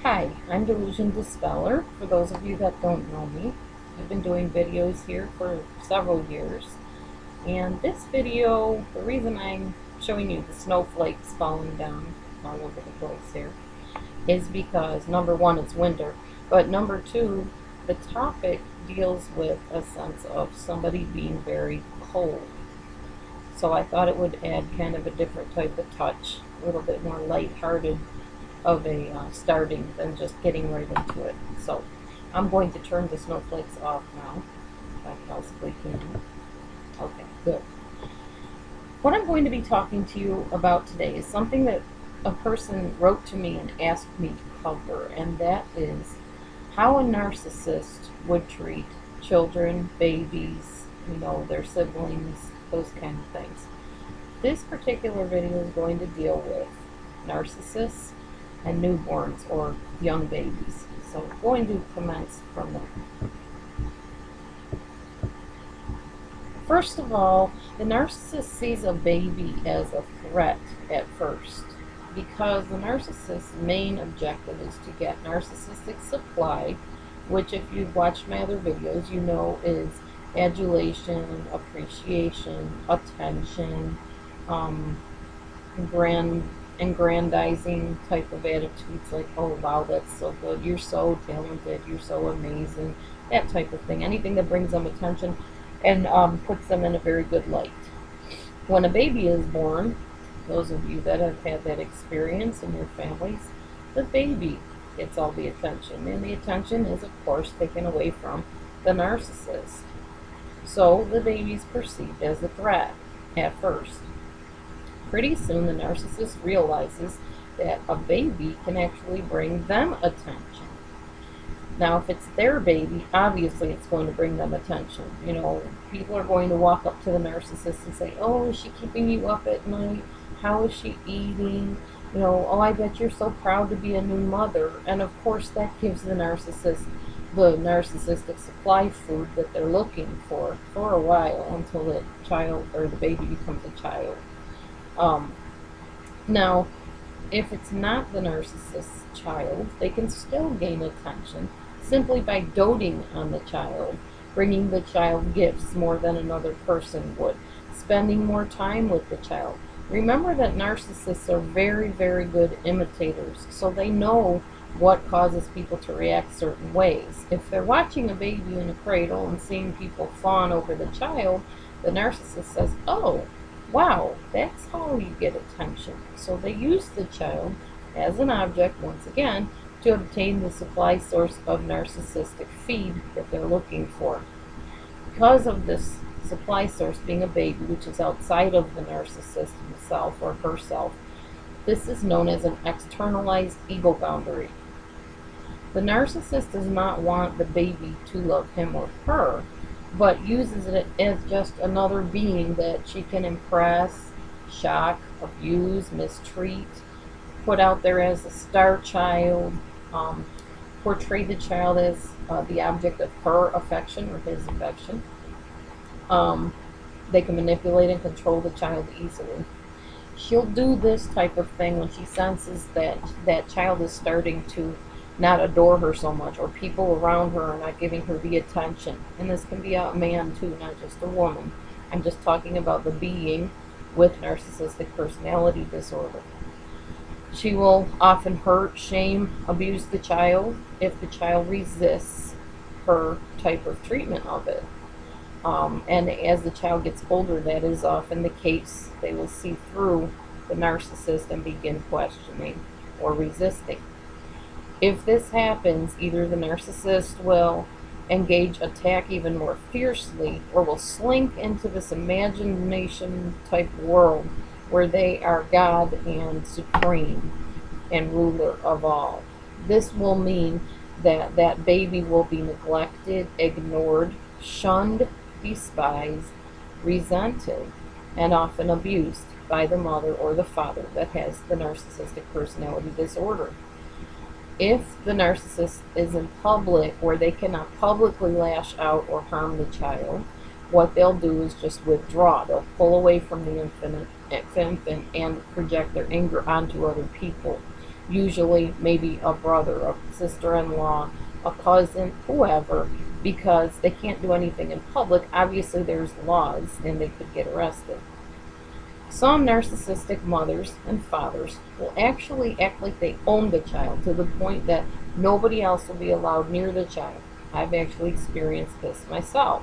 Hi, I'm Delusion Dispeller. For those of you that don't know me, I've been doing videos here for several years. And this video, the reason I'm showing you the snowflakes falling down all over the place here is because number one, it's winter, but number two, the topic deals with a sense of somebody being very cold. So I thought it would add kind of a different type of touch, a little bit more lighthearted of a starting than just getting right into it. So I'm going to turn the snowflakes off now, if I possibly can. Okay, good. What I'm going to be talking to you about today is something that a person wrote to me and asked me to cover, and that is how a narcissist would treat children, babies, their siblings, those kind of things. This particular video is going to deal with narcissists and newborns or young babies. So I'm going to commence from there. First of all, the narcissist sees a baby as a threat at first because the narcissist's main objective is to get narcissistic supply, which if you've watched my other videos, you know is adulation, appreciation, attention, aggrandizing type of attitudes like, oh wow, that's so good, you're so talented, you're so amazing, that type of thing. Anything that brings them attention and puts them in a very good light. When a baby is born, those of you that have had that experience in your families, the baby gets all the attention, and the attention is of course taken away from the narcissist. So the baby is perceived as a threat at first. Pretty soon the narcissist realizes that a baby can actually bring them attention. Now if it's their baby, obviously it's going to bring them attention. People are going to walk up to the narcissist and say, oh, is she keeping you up at night? How is she eating? Oh, I bet you're so proud to be a new mother. And of course that gives the narcissist the narcissistic supply food that they're looking for a while until the child or the baby becomes a child. Now, if it's not the narcissist's child, they can still gain attention simply by doting on the child, bringing the child gifts more than another person would, spending more time with the child. Remember that narcissists are very, very good imitators, so they know what causes people to react certain ways. If they're watching a baby in a cradle and seeing people fawn over the child, the narcissist says, oh, wow, that's how you get attention. So they use the child as an object, once again, to obtain the supply source of narcissistic feed that they're looking for. Because of this supply source being a baby, which is outside of the narcissist himself or herself, this is known as an externalized ego boundary. The narcissist does not want the baby to love him or her, but uses it as just another being that she can impress, shock, abuse, mistreat, put out there as a star child, portray the child as the object of her affection or his affection. They can manipulate and control the child easily. She'll do this type of thing when she senses that that child is starting to not adore her so much, or people around her are not giving her the attention. And this can be a man too, not just a woman. I'm just talking about the being with narcissistic personality disorder. She will often hurt, shame, abuse the child if the child resists her type of treatment of it. And as the child gets older, that is often the case. They will see through the narcissist and begin questioning or resisting. If this happens, either the narcissist will attack even more fiercely, or will slink into this imagination type world where they are God and supreme and ruler of all. This will mean that that baby will be neglected, ignored, shunned, despised, resented, and often abused by the mother or the father that has the narcissistic personality disorder. If the narcissist is in public where they cannot publicly lash out or harm the child, what they'll do is just withdraw. They'll pull away from the infant and project their anger onto other people. usually maybe a brother, a sister-in-law, a cousin, whoever, because they can't do anything in public. Obviously, there's laws and they could get arrested. Some narcissistic mothers and fathers will actually act like they own the child to the point that nobody else will be allowed near the child. I've actually experienced this myself.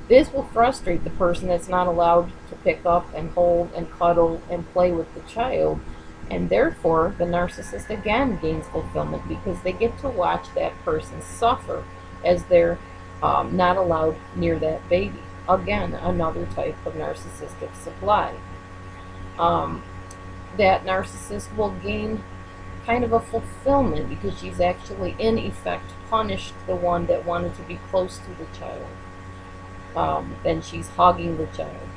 This will frustrate the person that's not allowed to pick up and hold and cuddle and play with the child, and therefore the narcissist again gains fulfillment because they get to watch that person suffer as they're not allowed near that baby. Again, another type of narcissistic supply. That narcissist will gain kind of a fulfillment because she's actually in effect punished the one that wanted to be close to the child. Then she's hugging the child.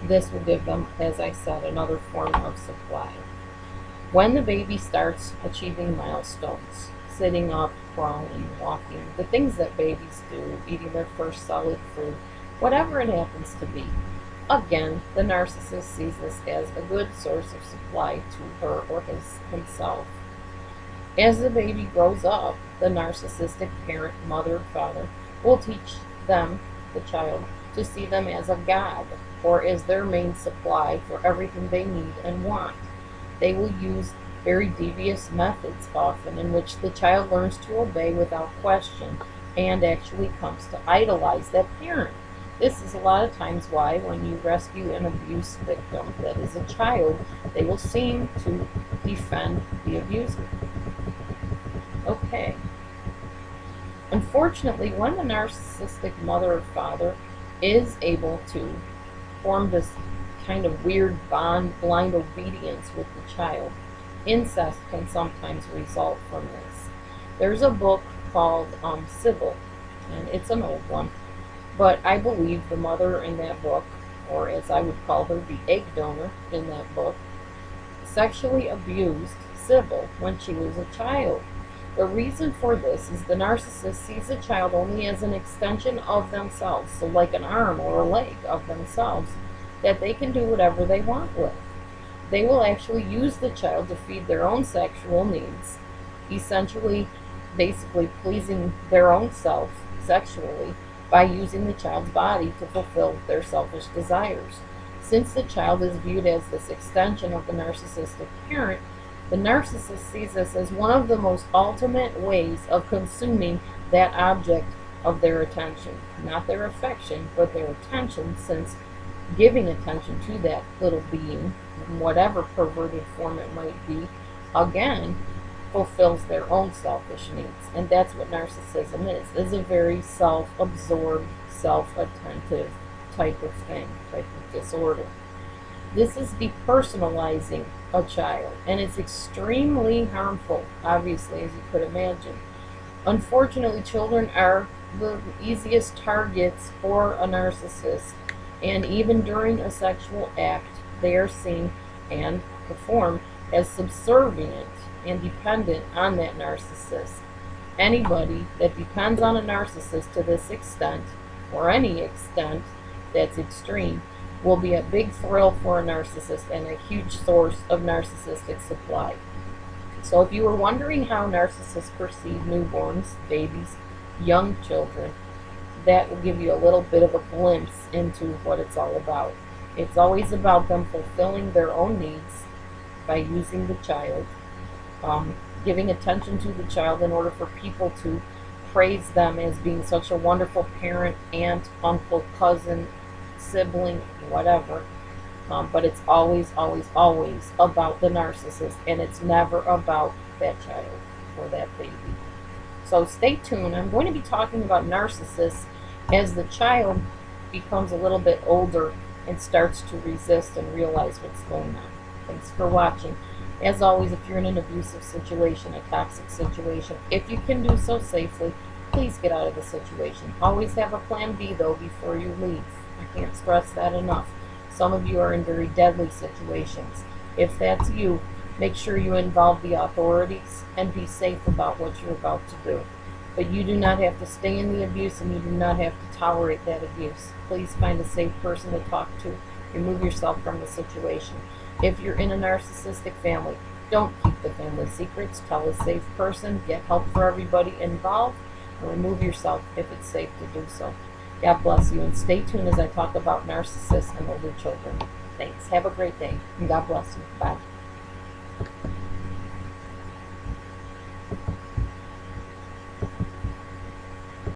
This will give them, as I said, another form of supply. When the baby starts achieving milestones, sitting up, crawling, walking, the things that babies do, eating their first solid food, whatever it happens to be, again, the narcissist sees this as a good source of supply to her or himself. As the baby grows up, the narcissistic parent, mother, father, will teach them, the child, to see them as a god or as their main supply for everything they need and want. They will use very devious methods often in which the child learns to obey without question and actually comes to idolize that parent. This is a lot of times why when you rescue an abuse victim that is a child, they will seem to defend the abuser. Okay. Unfortunately, when the narcissistic mother or father is able to form this kind of weird bond, blind obedience with the child, incest can sometimes result from this. There's a book called Sybil, and it's an old one. But I believe the mother in that book, or as I would call her, the egg donor in that book, sexually abused Sybil when she was a child. The reason for this is the narcissist sees a child only as an extension of themselves, so like an arm or a leg of themselves, that they can do whatever they want with. They will actually use the child to feed their own sexual needs, essentially, basically pleasing their own self sexually, by using the child's body to fulfill their selfish desires. Since the child is viewed as this extension of the narcissistic parent, the narcissist sees this as one of the most ultimate ways of consuming that object of their attention. Not their affection, but their attention, since giving attention to that little being, in whatever perverted form it might be, again, fulfills their own selfish needs. And that's what narcissism is a very self-absorbed, self-attentive type of thing, type of disorder. This is depersonalizing a child, and it's extremely harmful, obviously, as you could imagine. Unfortunately, children are the easiest targets for a narcissist, and even during a sexual act, they are seen and performed as subservient and dependent on that narcissist. Anybody that depends on a narcissist to this extent, or any extent that's extreme, will be a big thrill for a narcissist and a huge source of narcissistic supply. So if you were wondering how narcissists perceive newborns, babies, young children, that will give you a little bit of a glimpse into what it's all about. It's always about them fulfilling their own needs by using the child, giving attention to the child in order for people to praise them as being such a wonderful parent, aunt, uncle, cousin, sibling, whatever. But it's always, always, always about the narcissist, and it's never about that child or that baby. So stay tuned. I'm going to be talking about narcissists as the child becomes a little bit older and starts to resist and realize what's going on. Thanks for watching. As always, if you're in an abusive situation, a toxic situation, if you can do so safely, please get out of the situation. Always have a plan B, though, before you leave. I can't stress that enough. Some of you are in very deadly situations. If that's you, make sure you involve the authorities and be safe about what you're about to do. But you do not have to stay in the abuse, and you do not have to tolerate that abuse. Please find a safe person to talk to. Remove yourself from the situation. If you're in a narcissistic family, Don't keep the family secrets. Tell a safe person. Get help for everybody involved. And remove yourself if it's safe to do so. God bless you. And stay tuned as I talk about narcissists and older children. Thanks. Have a great day. And God bless you. Bye.